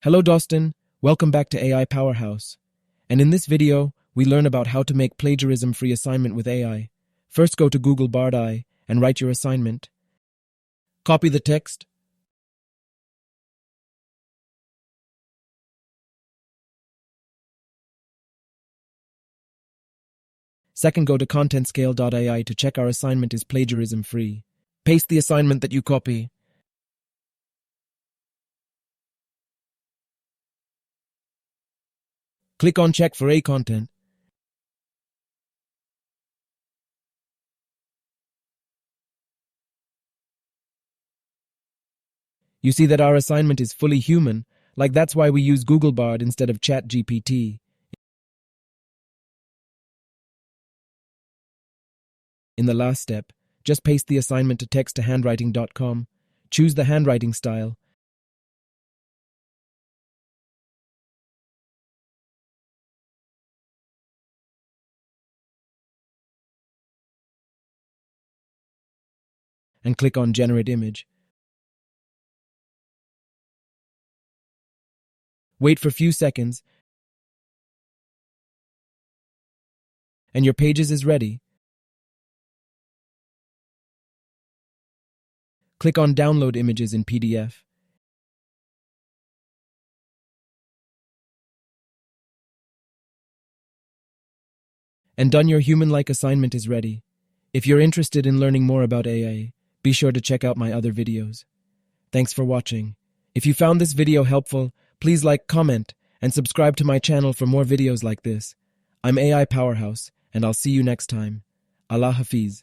Hello Dostin, welcome back to AI Powerhouse. And in this video, we learn about how to make plagiarism-free assignment with AI. First go to Google Bard AI and write your assignment. Copy the text. Second, go to contentscale.ai to check our assignment is plagiarism-free. Paste the assignment that you copy. Click on Check for A content. You see that our assignment is fully human, like that's why we use Google Bard instead of ChatGPT. In the last step, just paste the assignment to text-to-handwriting.com, choose the handwriting style, and click on Generate Image. Wait for a few seconds, and your pages is ready. Click on Download Images in PDF. And done, your human-like assignment is ready. If you're interested in learning more about AI, be sure to check out my other videos. Thanks for watching. If you found this video helpful, please like, comment, and subscribe to my channel for more videos like this. I'm AI Powerhouse, and I'll see you next time. Allah Hafiz.